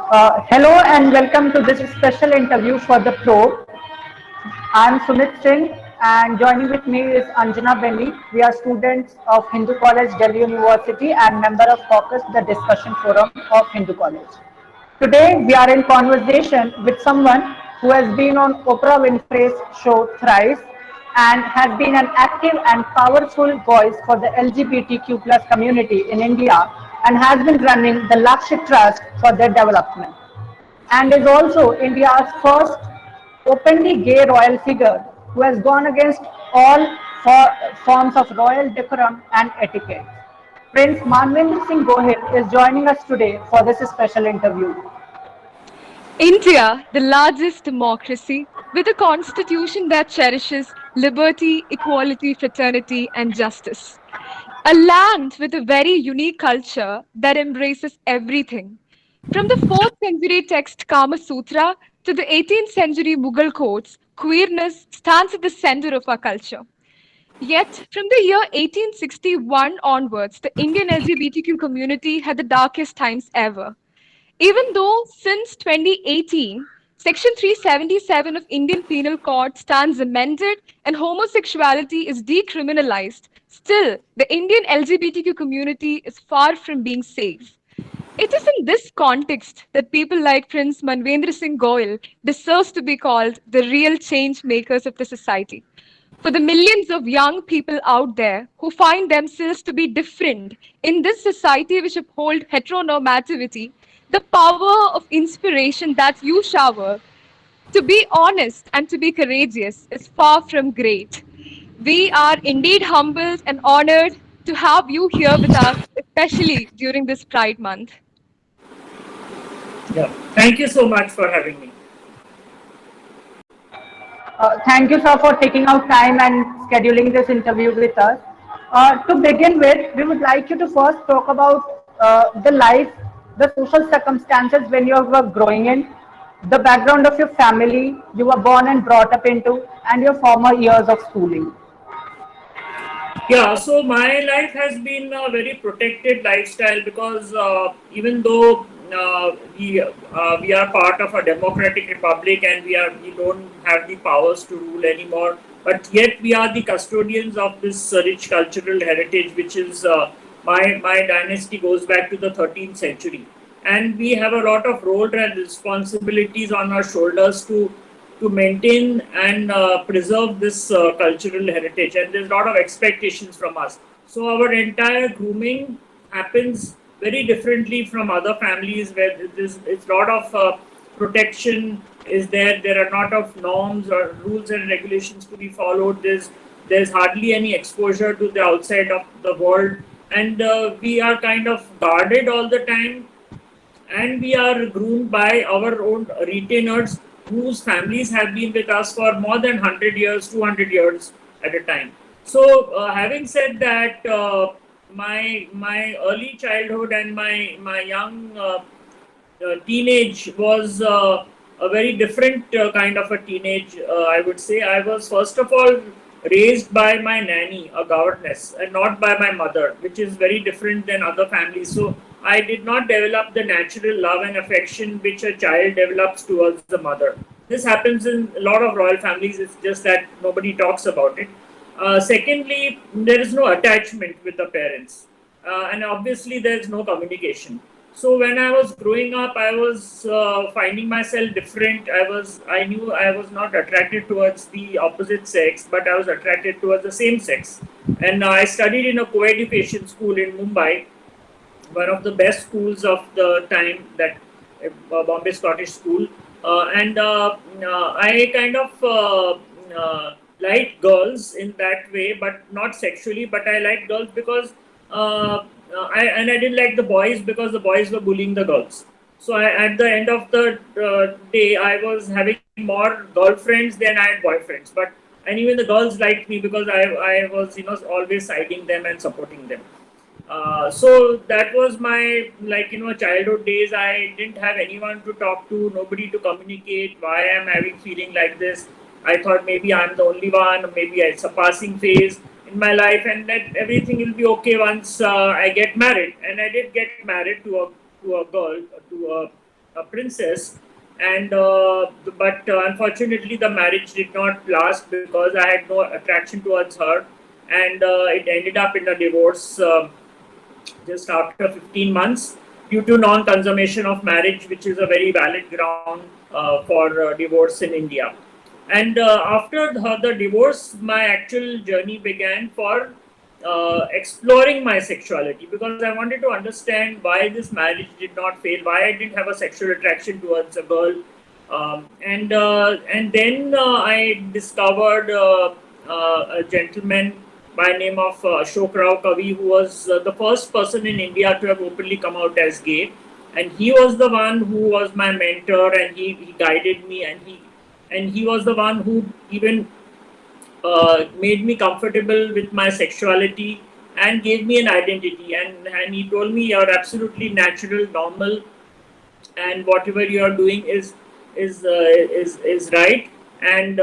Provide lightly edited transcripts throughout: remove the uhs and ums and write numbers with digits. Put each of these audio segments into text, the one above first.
Hello and welcome to this special interview for the Probe. I'm Sumit Singh and joining with me is Anjana Benny. We are students of Hindu College, Delhi University and member of Caucus, the discussion forum of Hindu College. Today we are in conversation with someone who has been on Oprah Winfrey's show thrice and has been an active and powerful voice for the LGBTQ plus community in India and has been running the Lakshya Trust for their development and is also India's first openly gay royal figure who has gone against all forms of royal decorum and etiquette. Prince Manvendra Singh Gohil is joining us today for this special interview. India, the largest democracy, with a constitution that cherishes liberty, equality, fraternity, and justice. A land with a very unique culture that embraces everything. From the 4th century text Kama Sutra to the 18th century Mughal courts, queerness stands at the center of our culture. Yet, from the year 1861 onwards, the Indian LGBTQ community had the darkest times ever. Even though since 2018, Section 377 of Indian Penal Code stands amended and homosexuality is decriminalized, still the Indian LGBTQ community is far from being safe. It is in this context that people like Prince Manvendra Singh Goyal deserves to be called the real change makers of the society. For the millions of young people out there who find themselves to be different in this society which uphold heteronormativity, the power of inspiration that you shower to be honest and to be courageous is far from great. We are indeed humbled and honored to have you here with us, especially during this Pride Month. Yeah. Thank you so much for having me. Thank you, sir, for taking out time and scheduling this interview with us. To begin with, we would like you to first talk about the life, the social circumstances when you were growing in, the background of your family you were born and brought up into, and your former years of schooling. Yeah, so my life has been a very protected lifestyle because even though we are part of a democratic republic and we don't have the powers to rule anymore, but yet we are the custodians of this rich cultural heritage, which is my dynasty goes back to the 13th century, and we have a lot of role and responsibilities on our shoulders to maintain and preserve this cultural heritage, and there's a lot of expectations from us. So our entire grooming happens very differently from other families where it's a lot of protection is there. There are not of norms or rules and regulations to be followed. There's hardly any exposure to the outside of the world, and we are kind of guarded all the time, and we are groomed by our own retainers whose families have been with us for more than 100 years, 200 years at a time. So, having said that, my early childhood and my young teenage was a very different kind of a teenage. I would say I was first of all raised by my nanny, a governess, and not by my mother, which is very different than other families. So I did not develop the natural love and affection which a child develops towards the mother. This happens in a lot of royal families. It's just that nobody talks about it. Secondly, there is no attachment with the parents, and obviously there is no communication. So when I was growing up, I was finding myself different. I knew I was not attracted towards the opposite sex, but I was attracted towards the same sex. And I studied in a co-education school in Mumbai, one of the best schools of the time, that Bombay Scottish School. And I kind of liked girls in that way, but not sexually. But I liked girls because I didn't like the boys because the boys were bullying the girls. So at the end of the day, I was having more girlfriends than I had boyfriends. And even the girls liked me because I was always siding them and supporting them. So that was my childhood days. I didn't have anyone to talk to, nobody to communicate why I'm having feeling like this. I thought maybe I'm the only one, or maybe it's a passing phase in my life, and that everything will be okay once I get married. And I did get married to a girl, to a princess, and but unfortunately the marriage did not last because I had no attraction towards her, and it ended up in a divorce just after 15 months due to non-consummation of marriage, which is a very valid ground for divorce in India. And after the divorce, my actual journey began for exploring my sexuality, because I wanted to understand why this marriage did not fail, why I didn't have a sexual attraction towards a girl. And then I discovered a gentleman by name of Ashok Rao Kavi, who was the first person in India to have openly come out as gay. And he was the one who was my mentor, and he guided me, and he was the one who even made me comfortable with my sexuality and gave me an identity. And he told me, you're absolutely natural, normal, and whatever you are doing is right. And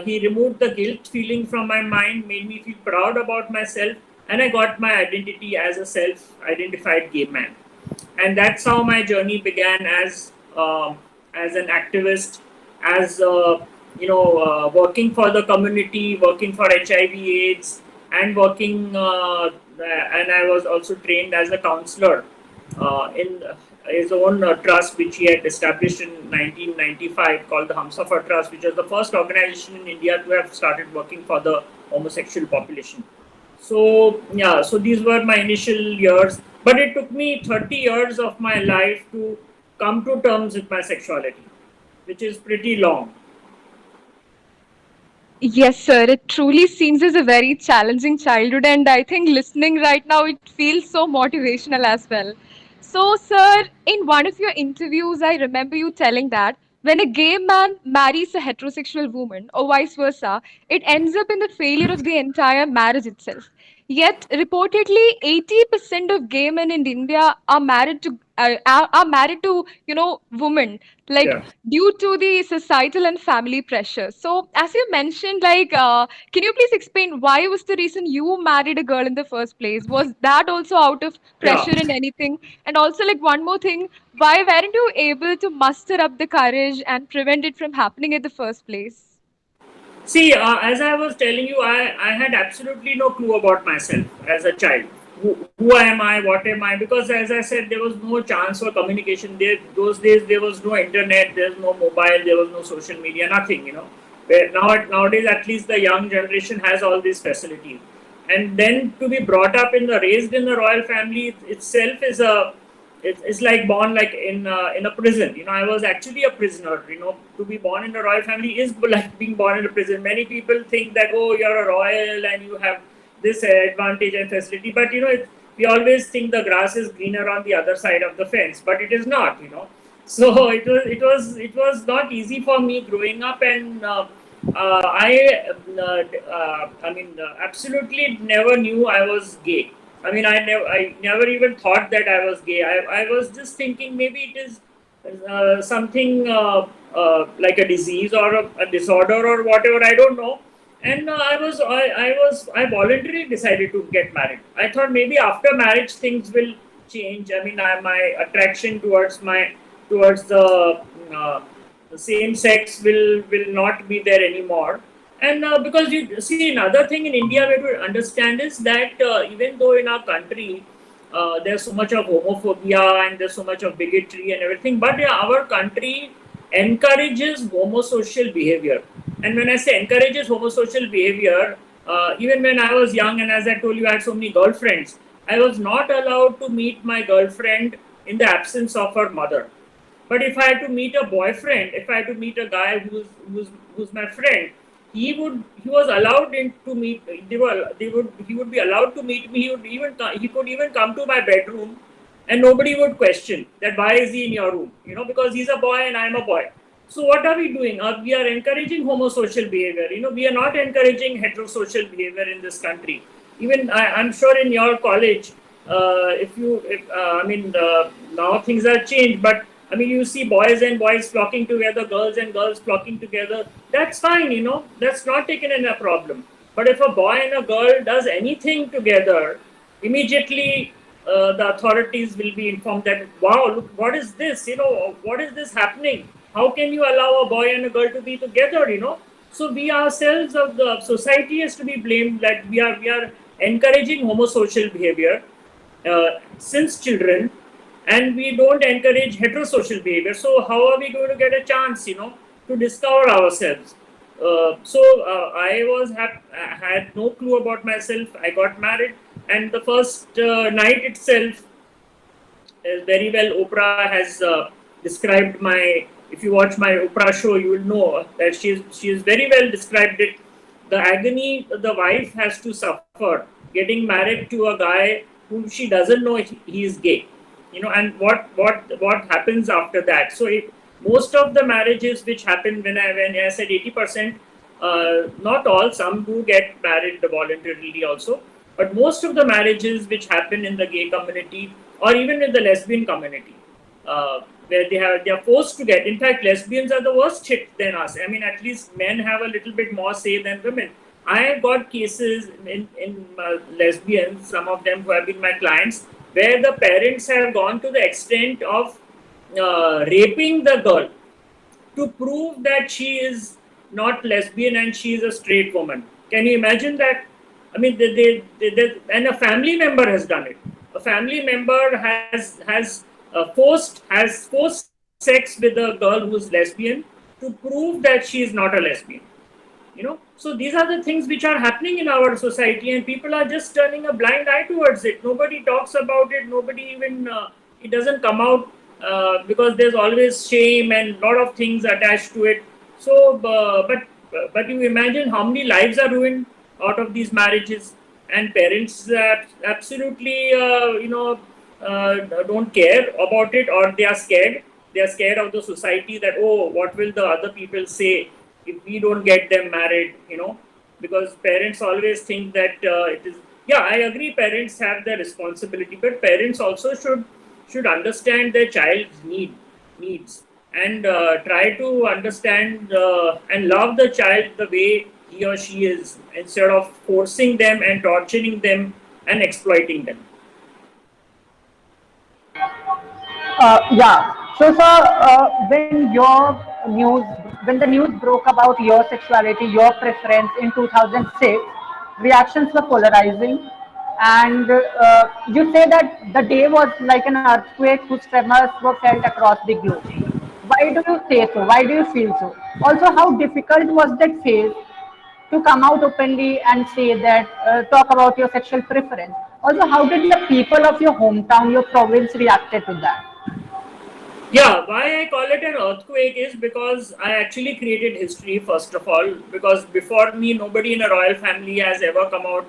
he removed the guilt feeling from my mind, made me feel proud about myself, and I got my identity as a self-identified gay man. And that's how my journey began as an activist, as working for the community, working for HIV/AIDS, and working. And I was also trained as a counselor in his own trust, which he had established in 1995, called the Humsafar Trust, which was the first organization in India to have started working for the homosexual population. So yeah, so these were my initial years, but it took me 30 years of my life to come to terms with my sexuality, which is pretty long. Yes, sir. It truly seems as a very challenging childhood, and I think listening right now, it feels so motivational as well. So, sir, in one of your interviews, I remember you telling that when a gay man marries a heterosexual woman, or vice versa, it ends up in the failure of the entire marriage itself. Yet, reportedly, 80% of gay men in India are married to are married to women, like Yeah. due to the societal and family pressure. So, as you mentioned, like, can you please explain why was the reason you married a girl in the first place? Was that also out of Yeah. pressure and anything? And also, like, one more thing, why weren't you able to muster up the courage and prevent it from happening in the first place? See, as I was telling you, I had absolutely no clue about myself as a child. Who am I? What am I? Because as I said, there was no chance for communication. Those days, there was no internet, there was no mobile, there was no social media, nothing, Where nowadays, at least the young generation has all these facilities. And then to be brought up raised in the royal family itself is it's like born like in a prison. I was actually a prisoner. To be born in a royal family is like being born in a prison. Many people think that, oh, you're a royal and you have this advantage and facility, but we always think the grass is greener on the other side of the fence, but it is not. So it was not easy for me growing up, and absolutely never knew I was gay. I never even thought that I was gay. I was just thinking maybe it is something like a disease or a disorder or whatever. I don't know. And I voluntarily decided to get married. I thought maybe after marriage things will change. My attraction towards the same sex will not be there anymore. And because you see, another thing in India we have to understand is that even though in our country there's so much of homophobia and there's so much of bigotry and everything, but yeah, our country encourages homosocial behavior. And when I say encourages homosocial behavior, even when I was young, and as I told you, I had so many girlfriends, I was not allowed to meet my girlfriend in the absence of her mother. But if I had to meet a boyfriend, if I had to meet a guy who's my friend, he was allowed to meet. He would be allowed to meet me. He could even come to my bedroom, and nobody would question that why is he in your room? Because he's a boy and I'm a boy. So what are we doing? We are encouraging homosocial behavior. We are not encouraging heterosocial behavior in this country. Even I'm sure in your college, now things have changed, but you see boys and boys flocking together, girls and girls flocking together. That's fine, that's not taken in a problem. But if a boy and a girl does anything together, immediately the authorities will be informed that, wow, look, what is this? What is this happening? How can you allow a boy and a girl to be together? So we ourselves of the society is to be blamed that we are encouraging homosocial behavior since children, and we don't encourage heterosocial behavior. So how are we going to get a chance, to discover ourselves? I had no clue about myself. I got married, and the first night itself, very well, Oprah has described my. If you watch my Oprah show, you will know that she has very well described it. The agony the wife has to suffer getting married to a guy whom she doesn't know he is gay, and what happens after that. So most of the marriages which happen, when I said 80%, not all, some do get married voluntarily also, but most of the marriages which happen in the gay community or even in the lesbian community, where they are forced to get. In fact, lesbians are the worst hit than us. I mean, at least men have a little bit more say than women. I have got cases in lesbians, some of them who have been my clients, where the parents have gone to the extent of raping the girl to prove that she is not lesbian and she is a straight woman. Can you imagine that? I mean, and a family member has done it. A family member has forced sex with a girl who's lesbian to prove that she is not a lesbian. So these are the things which are happening in our society, and people are just turning a blind eye towards it. Nobody talks about it. Nobody even it doesn't come out because there's always shame and a lot of things attached to it. So, but you imagine how many lives are ruined out of these marriages, and parents absolutely don't care about it, or they are scared. They are scared of the society that, oh, what will the other people say if we don't get them married? Because parents always think that it is. Yeah, I agree. Parents have their responsibility, but parents also should understand their child's needs and try to understand and love the child the way he or she is, instead of forcing them and torturing them and exploiting them. Yeah. So, sir, when the news broke about your sexuality, your preference in 2006, reactions were polarizing, and you say that the day was like an earthquake whose tremors were felt across the globe. Why do you say so? Why do you feel so? Also, how difficult was that phase to come out openly and say that, talk about your sexual preference? Also, how did the people of your hometown, your province reacted to that? Yeah, why I call it an earthquake is because I actually created history, first of all, because before me, nobody in a royal family has ever come out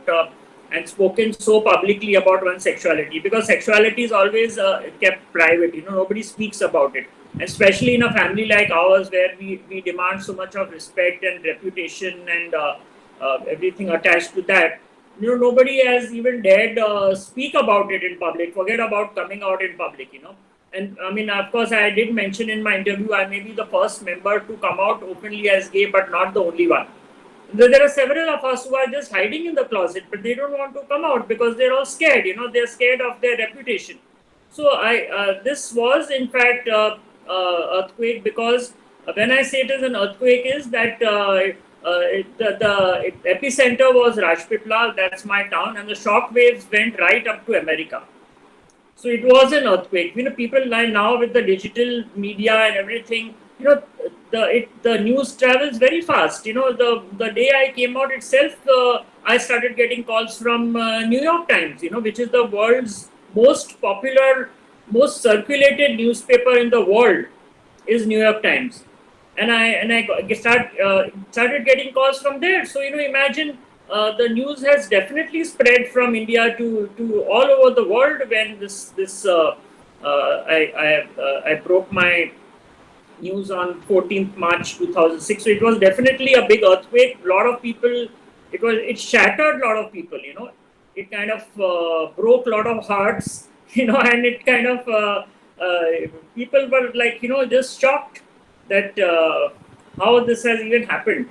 and spoken so publicly about one's sexuality, because sexuality is always kept private. Nobody speaks about it, especially in a family like ours where we demand so much of respect and reputation and everything attached to that. Nobody has even dared speak about it in public, forget about coming out in public. And I mean, of course, I did mention in my interview, I may be the first member to come out openly as gay, but not the only one. There are several of us who are just hiding in the closet, but they don't want to come out because they're all scared. They're scared of their reputation. So this was in fact earthquake, because when I say it is an earthquake, is that the epicenter was Rajpipla, that's my town, and the shock waves went right up to America. So it was an earthquake. People now with the digital media and everything, the news travels very fast. The day I came out itself, I started getting calls from New York Times, which is the world's most popular, most circulated newspaper in the world, is New York Times, and I started getting calls from there. So imagine. The news has definitely spread from India to all over the world when I broke my news on 14th March 2006. So it was definitely a big earthquake. A lot of people, it shattered a lot of people. It kind of broke a lot of hearts. And it kind of people were like just shocked that how this has even happened.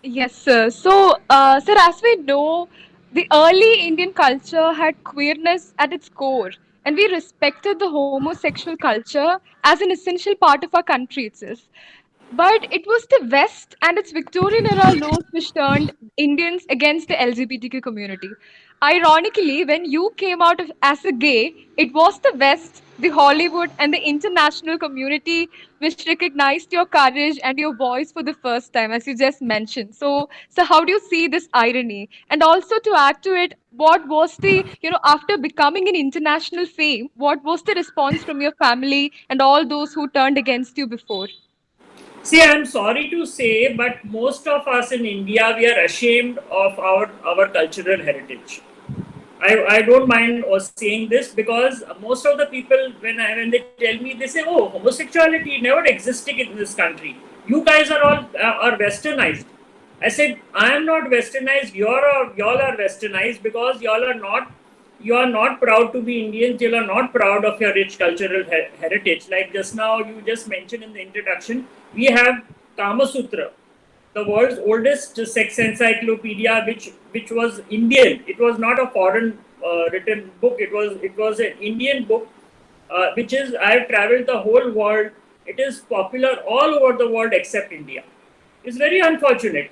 Yes, sir. So, sir, as we know, The early Indian culture had queerness at its core, and we respected the homosexual culture as an essential part of our country itself. But it was the West and its Victorian era laws which turned Indians against the LGBTQ community. Ironically, when you came out as a gay, it was the West, the Hollywood, and the international community which recognized your courage and your voice for the first time, as you just mentioned. So how do you see this irony? And also to add to it, what was after becoming an international fame, what was the response from your family and all those who turned against you before? See, I'm sorry to say, but most of us in India, we are ashamed of our cultural heritage. I don't mind saying this because most of the people, when they tell me, they say, "Oh, homosexuality never existed in this country. You guys are all are westernized." I said, "I am not westernized. Y'all are westernized because you are not proud to be Indians. You are not proud of your rich cultural heritage. Like just now, you just mentioned in the introduction, we have Kama Sutra, the world's oldest sex encyclopedia, which was Indian. It was not a foreign written book. It was an Indian book, which is I've traveled the whole world. It is popular all over the world except India. It's very unfortunate.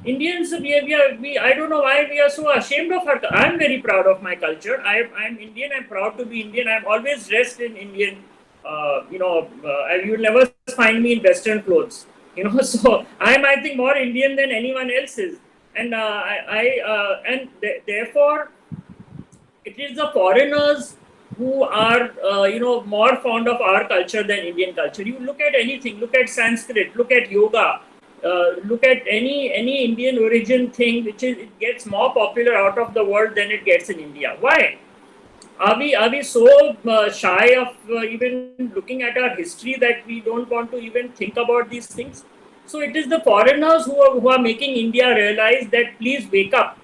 Indians, I don't know why we are so ashamed of our. I'm very proud of my culture. I'm Indian. I'm proud to be Indian. I'm always dressed in Indian. You'll never find me in Western clothes. So I think more Indian than anyone else is, and therefore it is the foreigners who are more fond of our culture than Indian culture. You look at anything, look at Sanskrit, look at yoga, look at any Indian origin thing, it gets more popular out of the world than it gets in India. Why? Are we so shy of even looking at our history that we don't want to even think about these things? So it is the foreigners who are making India realize that please wake up.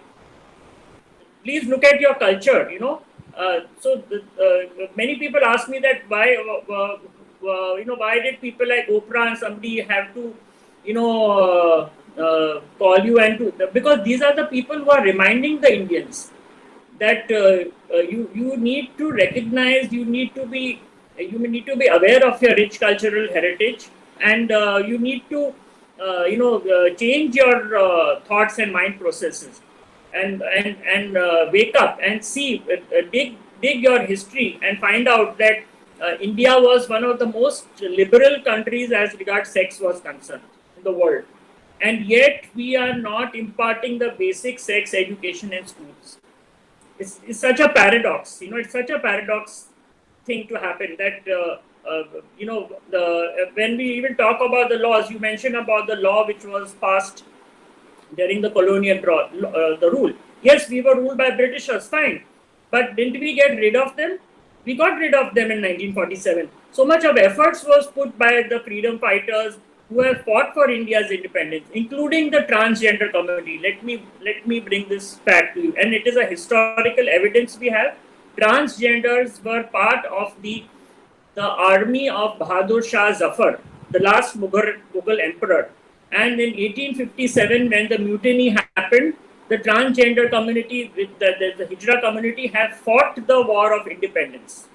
Please look at your culture. Many people ask me that why did people like Oprah and somebody have to call you because these are the people who are reminding the Indians that you need to recognize, you need to be aware of your rich cultural heritage, and you need to change your thoughts and mind processes, and wake up and see, dig your history and find out that India was one of the most liberal countries as regards sex was concerned in the world, and yet we are not imparting the basic sex education in schools. It's such a paradox. It's such a paradox thing to happen that when we even talk about the laws, you mentioned about the law which was passed during the colonial the rule. Yes, we were ruled by Britishers, fine, but didn't we get rid of them? We got rid of them in 1947. So much of efforts was put by the freedom fighters who have fought for India's independence, including the transgender community. Let me bring this fact to you, and it is a historical evidence we have. Transgenders were part of the army of Bahadur Shah Zafar, the last Mughal emperor. And in 1857, when the mutiny happened, the transgender community, the Hijra community, have fought the war of independence.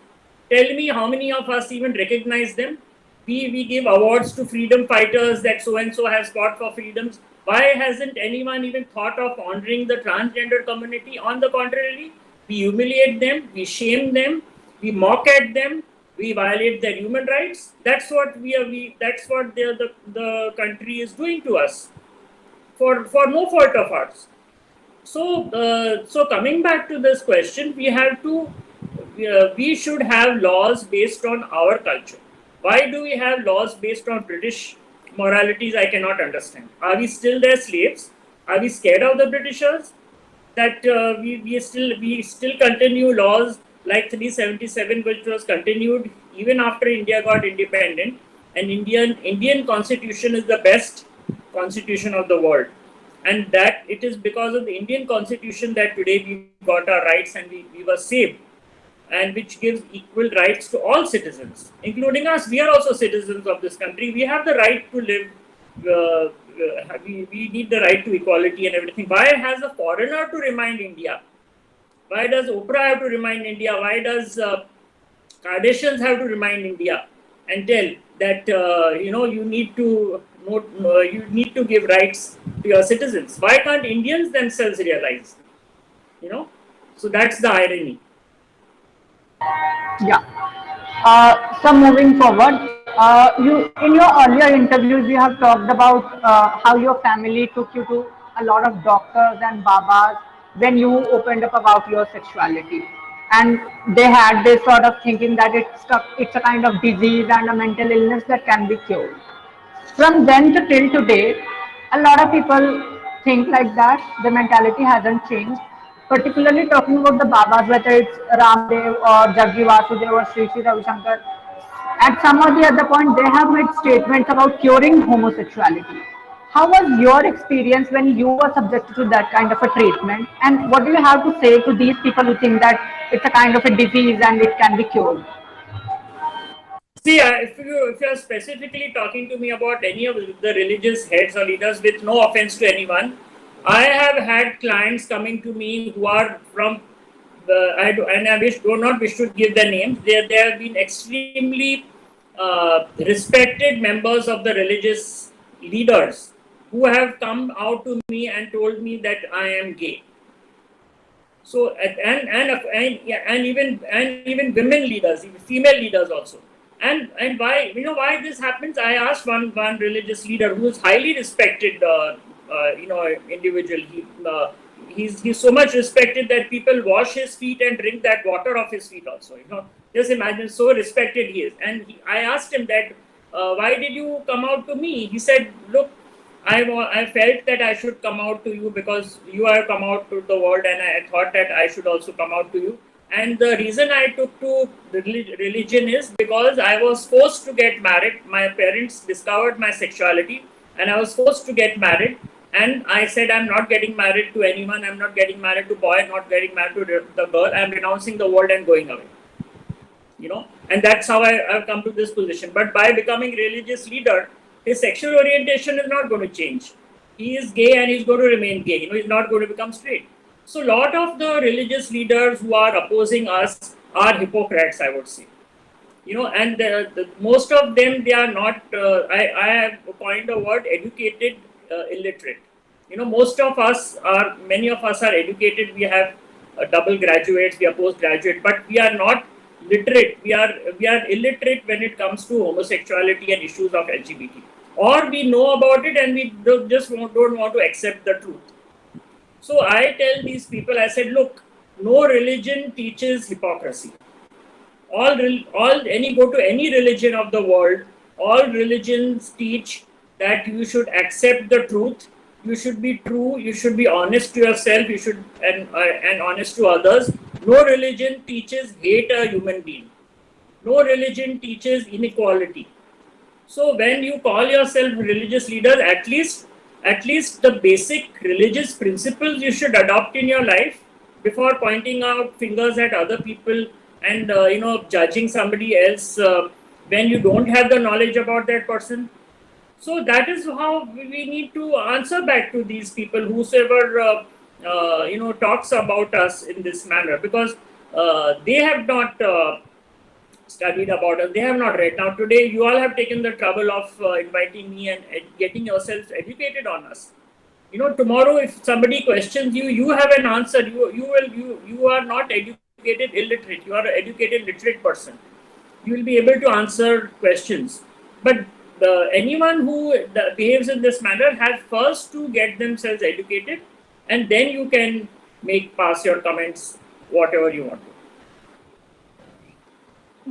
Tell me how many of us even recognize them? We give awards to freedom fighters that so-and-so has fought for freedoms. Why hasn't anyone even thought of honoring the transgender community? On the contrary, we humiliate them, we shame them, we mock at them, we violate their human rights. That's what that's what the country is doing to us for no fault of ours. So coming back to this question, we should have laws based on our culture. Why do we have laws based on British moralities? I cannot understand. Are we still their slaves? Are we scared of the Britishers? That we still continue laws like 377, which was continued even after India got independent. And Indian constitution is the best constitution of the world. And that it is because of the Indian constitution that today we got our rights and we were saved, and which gives equal rights to all citizens, including us. We are also citizens of this country. We have the right to live we need the right to equality and everything. Why has a foreigner to remind India? Why does Oprah have to remind India? Why does Kardashians have to remind India and tell that you need to you need to give rights to your citizens? Why can't Indians themselves realize? You know, so that's the irony. Yeah. So moving forward, you in your earlier interviews you have talked about how your family took you to a lot of doctors and babas when you opened up about your sexuality, and they had this sort of thinking that it's a kind of disease and a mental illness that can be cured. From then to till today, a lot of people think like that. The mentality hasn't changed. Particularly talking about the Babas, whether it's Ramdev or Jaggi Vasudev or Sri Sri Ravi Shankar, at some or the other point, they have made statements about curing homosexuality. How was your experience when you were subjected to that kind of a treatment? And what do you have to say to these people who think that it's a kind of a disease and it can be cured? See, if you are specifically talking to me about any of the religious heads or leaders, with no offense to anyone, I have had clients coming to me who are from and I do not wish to give their names. They have been extremely respected members of the religious leaders who have come out to me and told me that I am gay. So and even women leaders, even female leaders also. And why, why this happens? I asked one religious leader who is highly respected, individual. He's so much respected that people wash his feet and drink that water off his feet also. Just imagine, so respected he is. And I asked him that, why did you come out to me? He said, look, I felt that I should come out to you because you have come out to the world, and I thought that I should also come out to you. And the reason I took to religion is because I was forced to get married. My parents discovered my sexuality, and I was forced to get married. And I said, I'm not getting married to anyone. I'm not getting married to boy. Not getting married to the girl. I'm renouncing the world and going away. And that's how I've come to this position. But by becoming religious leader, his sexual orientation is not going to change. He is gay and he's going to remain gay. He's not going to become straight. So, a lot of the religious leaders who are opposing us are hypocrites, I would say. And most of them, they are not, I have coined the word educated, illiterate. Most of us many of us are educated. We have double graduates, we are postgraduate, but we are not literate. We are illiterate when it comes to homosexuality and issues of LGBT. Or we know about it and we don't want to accept the truth. So I tell these people, I said, look, no religion teaches hypocrisy. Go to any religion of the world, all religions teach that you should accept the truth, you should be true, you should be honest to yourself, you should and honest to others. No religion teaches hate a human being. No religion teaches inequality. So when you call yourself religious leaders, at least the basic religious principles you should adopt in your life before pointing out fingers at other people and judging somebody else when you don't have the knowledge about that person. So that is how we need to answer back to these people, whosoever talks about us in this manner, because they have not studied about us, they have not read. Now today you all have taken the trouble of inviting me and getting yourselves educated on us. Tomorrow if somebody questions you, you have an answer. You are not educated illiterate, you are an educated literate person. You will be able to answer questions. But anyone who behaves in this manner has first to get themselves educated, and then you can pass your comments whatever you want to.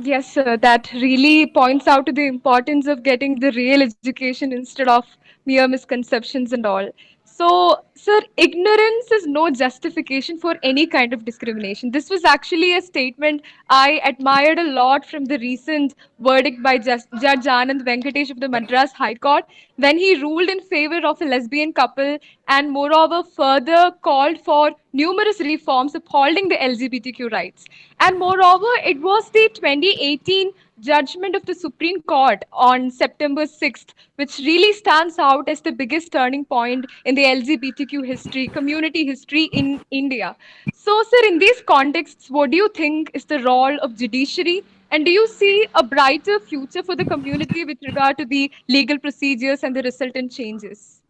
Yes, sir, that really points out to the importance of getting the real education instead of mere misconceptions and all. So, sir, ignorance is no justification for any kind of discrimination. This was actually a statement I admired a lot from the recent verdict by Judge Anand Venkatesh of the Madras High Court when he ruled in favor of a lesbian couple and moreover further called for numerous reforms upholding the LGBTQ rights. And moreover, it was the 2018 judgment of the Supreme Court on September 6th, which really stands out as the biggest turning point in the LGBTQ history, community history in India. So, sir, in these contexts, what do you think is the role of judiciary? And do you see a brighter future for the community with regard to the legal procedures and the resultant changes?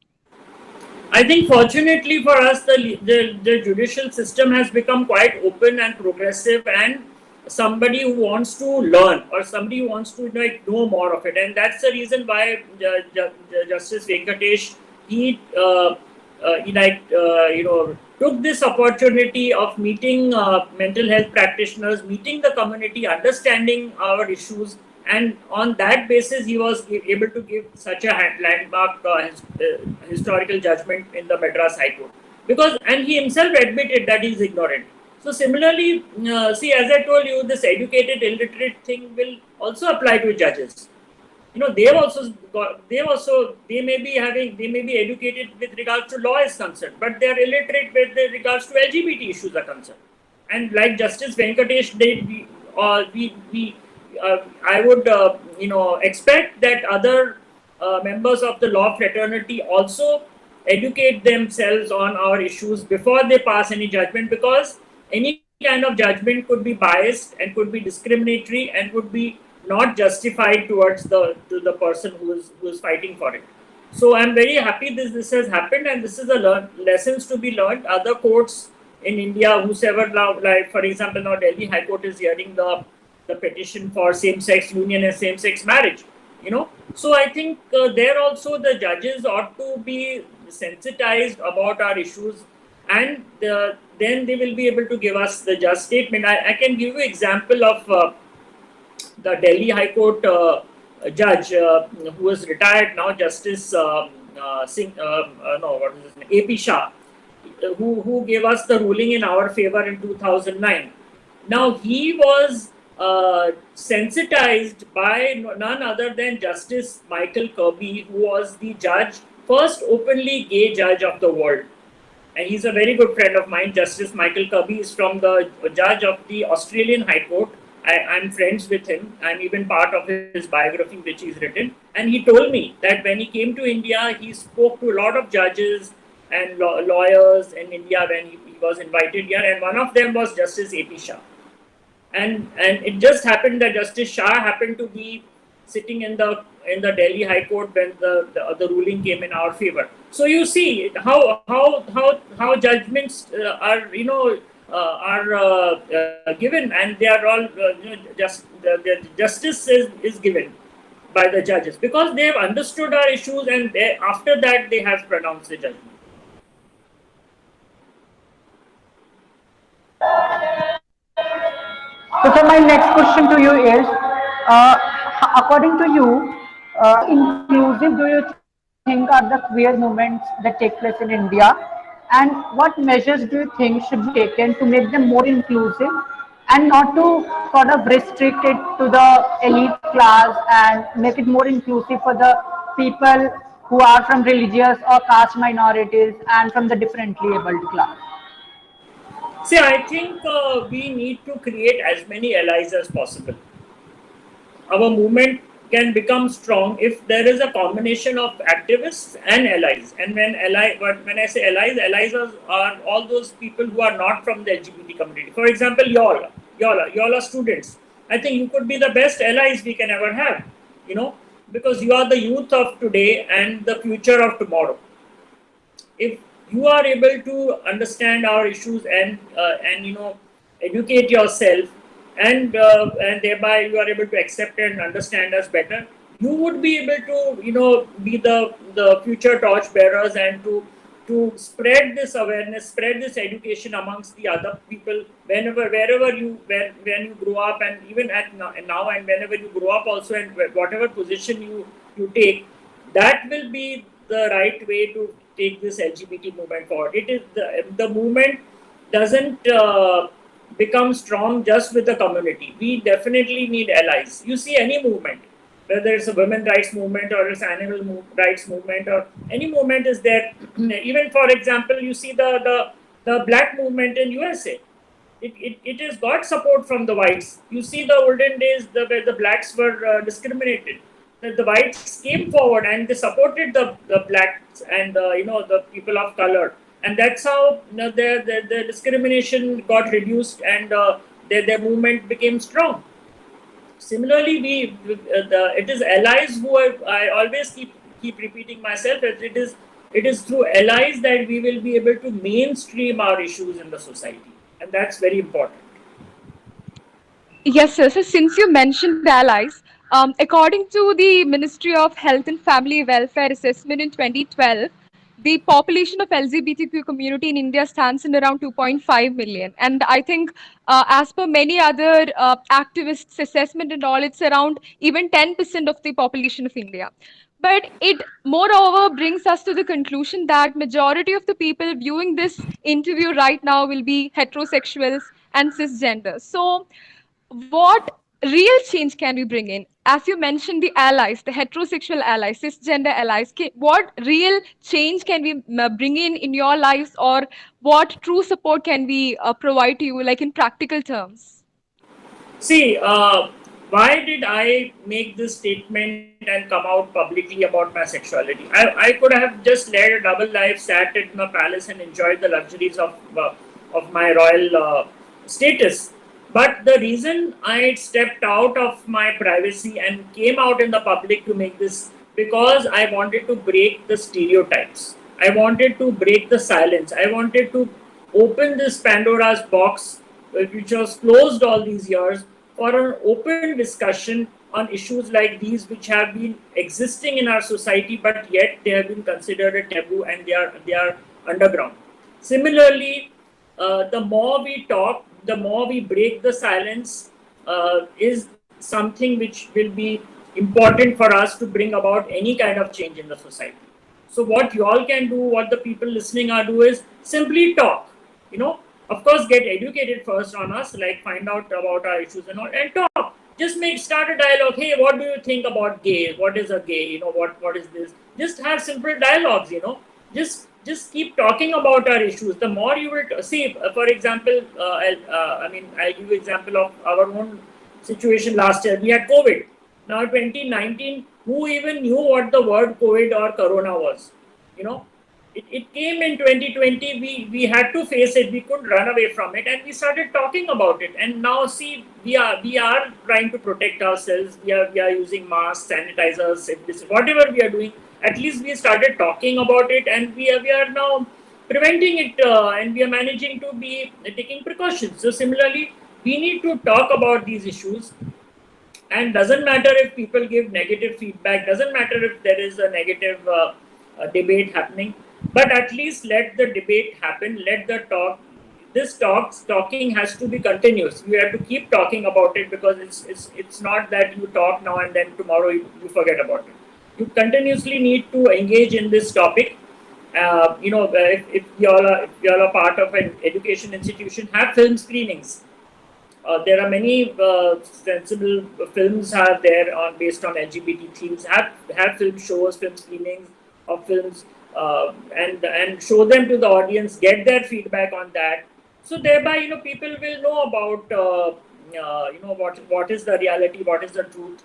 I think fortunately for us, the judicial system has become quite open and progressive, and somebody who wants to learn or somebody who wants to know more of it, and that's the reason why Justice Venkatesh he took this opportunity of meeting mental health practitioners, meeting the community, understanding our issues, and on that basis he was able to give such a landmark historical judgment in the Madras High Court, and he himself admitted that he is ignorant. So similarly, see, as I told you, this educated illiterate thing will also apply to judges. They may be educated with regards to law is concerned, but they are illiterate with regards to LGBT issues are concerned. And like Justice Venkatesh did, I would expect that other members of the law fraternity also educate themselves on our issues before they pass any judgment, because any kind of judgment could be biased and could be discriminatory and would be not justified towards the person who is fighting for it. So I'm very happy this has happened, and this is a lessons to be learned. Other courts in India, whosoever now, like for example, now Delhi High Court is hearing the petition for same-sex union and same-sex marriage. So I think there also the judges ought to be sensitized about our issues, and then they will be able to give us the just statement. I can give you example of the Delhi High Court judge who was retired now, Justice AP Shah, who gave us the ruling in our favor in 2009. Now he was sensitized by none other than Justice Michael Kirby, who was the first openly gay judge of the world. And he's a very good friend of mine. Justice Michael Kirby is from the judge of the Australian High Court. I'm friends with him. I'm even part of his biography which he's written. And he told me that when he came to India, he spoke to a lot of judges and lawyers in India when he was invited here. And one of them was Justice AP Shah. And it just happened that Justice Shah happened to be sitting in the Delhi High Court when the ruling came in our favor. So you see how judgments are given, and they are all the justice is given by the judges because they have understood our issues, and after that they have pronounced the judgment. So, sir, my next question to you is, according to you, inclusive do you think are the queer movements that take place in India, and what measures do you think should be taken to make them more inclusive and not to sort of restrict it to the elite class and make it more inclusive for the people who are from religious or caste minorities and from the differently abled class? See, I think we need to create as many allies as possible. Our movement can become strong if there is a combination of activists and allies. And when I say allies are all those people who are not from the LGBT community. For example, y'all are students. I think you could be the best allies we can ever have, because you are the youth of today and the future of tomorrow. If you are able to understand our issues and educate yourself, and thereby you are able to accept and understand us better, you would be able to be the future torch bearers and to spread this awareness, spread this education amongst the other people when you grow up, and even now and whenever you grow up also, and whatever position you take, that will be the right way to take this LGBT movement forward. It is the movement doesn't become strong just with the community. We definitely need allies. You see any movement, whether it's a women rights movement or it's animal rights movement or any movement is there. Even for example, you see the black movement in USA. It has got support from the whites. You see the olden days where the blacks were discriminated. The whites came forward and they supported the blacks and the people of color, and that's how the discrimination got reduced and their movement became strong. Similarly, it is allies who I always keep repeating myself. It is through allies that we will be able to mainstream our issues in the society, and that's very important. Yes, sir. So since you mentioned allies, according to the Ministry of Health and Family Welfare assessment in 2012, the population of LGBTQ community in India stands in around 2.5 million. And I think, as per many other activists' assessment and all, it's around even 10% of the population of India. But it moreover brings us to the conclusion that majority of the people viewing this interview right now will be heterosexuals and cisgender. So what real change can we bring in? As you mentioned, the allies, the heterosexual allies, cisgender allies, what real change can we bring in your lives, or what true support can we provide to you, like in practical terms? See, why did I make this statement and come out publicly about my sexuality? I could have just led a double life, sat in a palace, and enjoyed the luxuries of my royal status. But the reason I stepped out of my privacy and came out in the public to make this, because I wanted to break the stereotypes. I wanted to break the silence. I wanted to open this Pandora's box, which was closed all these years, for an open discussion on issues like these, which have been existing in our society, but yet they have been considered a taboo and they are underground. Similarly, the more we talk, the more we break the silence, is something which will be important for us to bring about any kind of change in the society. So what you all can do, what the people listening are do, is simply talk. Of course, get educated first on us, like find out about our issues and all, and talk. Just start a dialogue. Hey, what do you think about gay? What is a gay? What is this? Just have simple dialogues. Just keep talking about our issues. The more you will see, for example, I'll give you example of our own situation last year. We had COVID. Now 2019, who even knew what the word COVID or Corona was? It came in 2020. We had to face it. We couldn't run away from it, and we started talking about it. And now, see, we are trying to protect ourselves. We are using masks, sanitizers, whatever we are doing. At least we started talking about it, and we are now preventing it, and we are managing to be taking precautions. So similarly, we need to talk about these issues. And doesn't matter if people give negative feedback. Doesn't matter if there is a negative debate happening. But at least let the debate happen, let the talk. This talking has to be continuous. You have to keep talking about it, because it's not that you talk now and then tomorrow you forget about it. You continuously need to engage in this topic. If you all are part of an education institution, have film screenings. There are many sensible films are there based on LGBT themes. Have film shows, film screenings of films. And show them to the audience, get their feedback on that. So thereby, people will know about, what is the reality, what is the truth,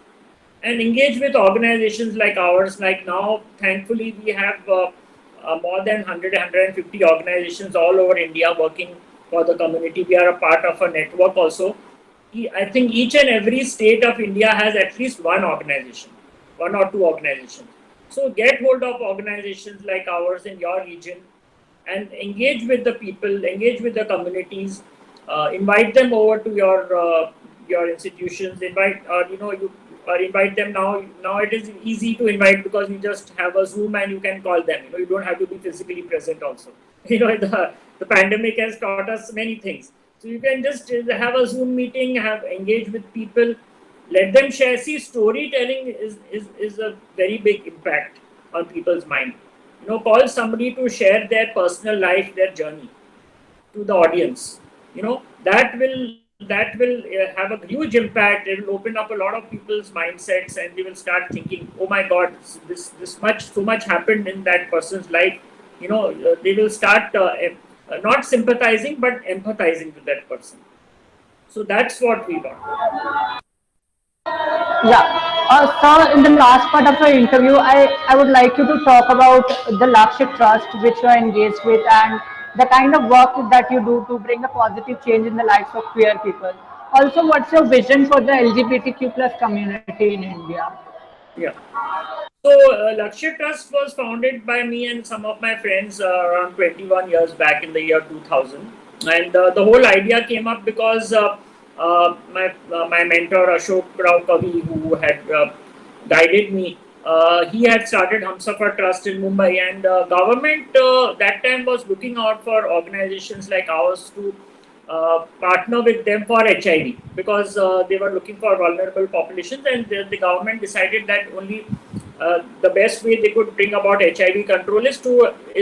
and engage with organizations like ours. Like now, thankfully, we have more than 150 organizations all over India working for the community. We are a part of a network also. I think each and every state of India has at least one organization, one or two organizations. So get hold of organizations like ours in your region and engage with the people, engage with the communities, invite them over to your institutions. Invite them now. Now it is easy to invite, because you just have a Zoom and you can call them. You don't have to be physically present also. The pandemic has taught us many things. So you can just have a Zoom meeting, engage with people. Let them share. See, storytelling is a very big impact on people's mind. Call somebody to share their personal life, their journey to the audience. That will that will have a huge impact. It will open up a lot of people's mindsets, and they will start thinking, "Oh my God, so much happened in that person's life." They will start not sympathizing but empathizing with that person. So that's what we want. Yeah. Sir, in the last part of our interview, I would like you to talk about the Lakshya Trust which you are engaged with and the kind of work that you do to bring a positive change in the lives of queer people. Also, what's your vision for the LGBTQ plus community in India? Yeah. So Lakshya Trust was founded by me and some of my friends around 21 years back in the year 2000, and the whole idea came up because my mentor Ashok Rao Kavi, who had guided me, he had started Humsafar Trust in Mumbai, and government that time was looking out for organizations like ours to partner with them for HIV, because they were looking for vulnerable populations, and the government decided that only the best way they could bring about HIV control is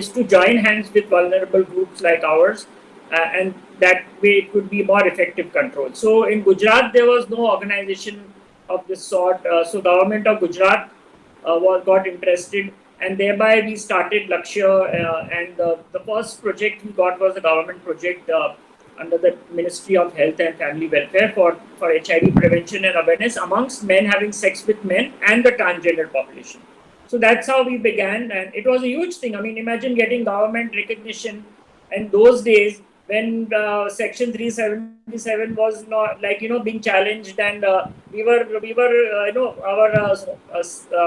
to join hands with vulnerable groups like ours, and that way it could be more effective control. So in Gujarat there was no organization of this sort. So government of Gujarat got interested, and thereby we started Lakshya. And the first project we got was a government project under the Ministry of Health and Family Welfare for HIV prevention and awareness amongst men having sex with men and the transgender population. So that's how we began, and it was a huge thing. I mean, imagine getting government recognition in those days when Section 377 was not, like, being challenged, and we were our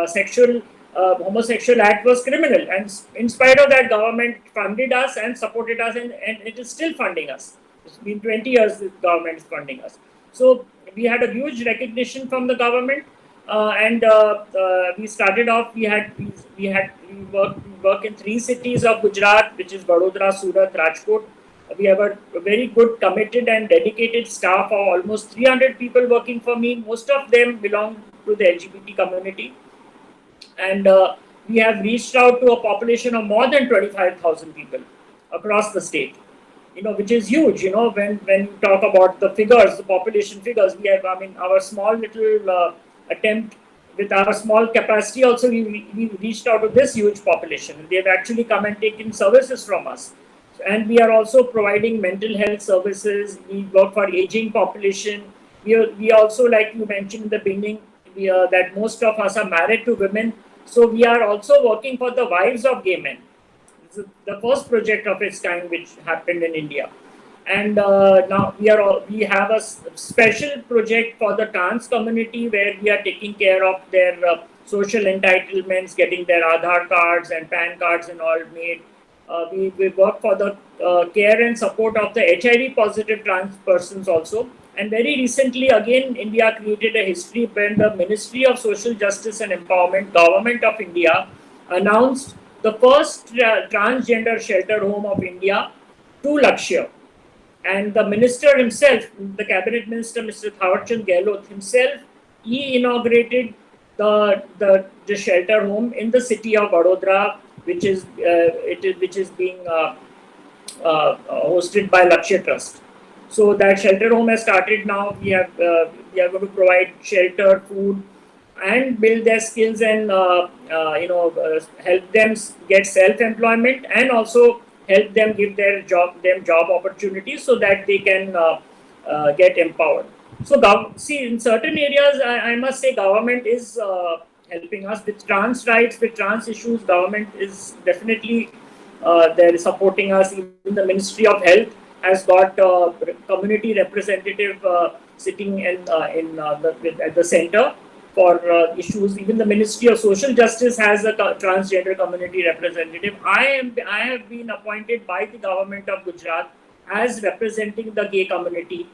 sexual homosexual act was criminal, and in spite of that, government funded us and supported us, and it is still funding us. It's been 20 years the government is funding us. So we had a huge recognition from the government, and we started off. We work in 3 cities of Gujarat, which is Vadodara, Surat, Rajkot. We have a very good, committed, and dedicated staff of almost 300 people working for me. Most of them belong to the LGBT community, and we have reached out to a population of more than 25,000 people across the state. Which is huge. When you talk about the figures, the population figures, we have, I mean, our small little attempt with our small capacity also, we reached out to this huge population. They have actually come and taken services from us. And we are also providing mental health services. We work for aging population. We also, like you mentioned in the beginning, that most of us are married to women. So we are also working for the wives of gay men. The first project of its kind which happened in India, and now we have a special project for the trans community where we are taking care of their social entitlements, getting their Aadhaar cards and PAN cards and all made. We work for the care and support of the HIV positive trans persons also. And very recently, again, India created a history when the Ministry of Social Justice and Empowerment, Government of India, announced the first transgender shelter home of India to Lakshya. And the minister himself, the cabinet minister, Mr. Thawarchand Gehlot himself, he inaugurated the shelter home in the city of Vadodara, which is being hosted by Lakshya Trust. So that shelter home has started now. We are going to provide shelter, food, and build their skills, and help them get self-employment, and also help them give job opportunities so that they can get empowered. So see, in certain areas, I must say government is helping us with trans rights, with trans issues. Government is definitely there supporting us. Even the Ministry of Health has got community representative sitting at the center for issues. Even the Ministry of Social Justice has a transgender community representative. I have been appointed by the government of Gujarat as representing the gay community,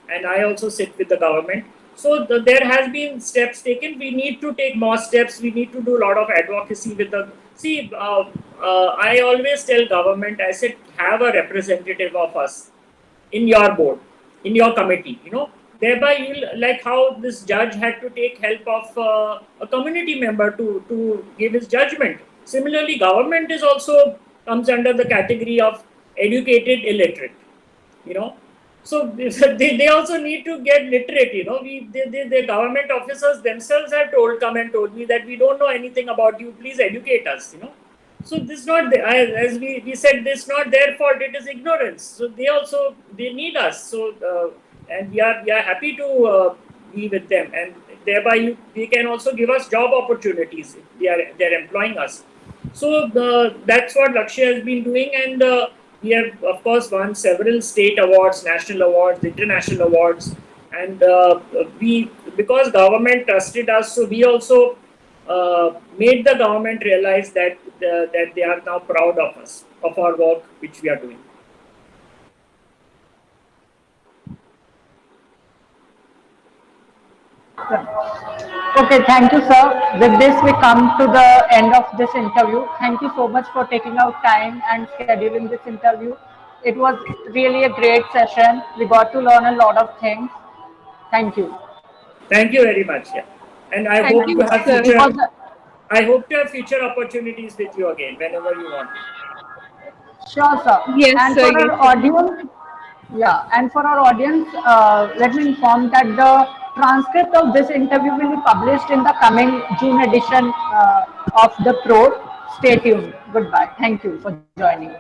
and I also sit with the government. So there has been steps taken. We need to take more steps. We need to do a lot of advocacy with the. See, I always tell government, I said, have a representative of us in your board, in your committee. Thereby, you'll, like how this judge had to take help of a community member to give his judgment. Similarly, government is also comes under the category of educated illiterate. So they also need to get literate. The government officers themselves have come and told me that we don't know anything about you. Please educate us. So this is not as we said, this is not their fault. It is ignorance. So they need us. So and we are happy to be with them, and thereby they can also give us job opportunities if they're employing us. So that's what Lakshya has been doing, and we have of course won several state awards, national awards, international awards, and because government trusted us, so we also made the government realize that they are now proud of us, of our work which we are doing. Okay, thank you, sir. With this, we come to the end of this interview. Thank you so much for taking out time and scheduling this interview. It was really a great session. We got to learn a lot of things. Thank you. Thank you very much. Yeah, and I Thank hope you, to have sir. future. I hope to have future opportunities with you again whenever you want. Sure, sir. Yes, And sir. for Yes, our sir. audience, yeah, and for our audience, let me inform that the transcript of this interview will be published in the coming June edition of the Pro. Stay tuned. Goodbye. Thank you for joining.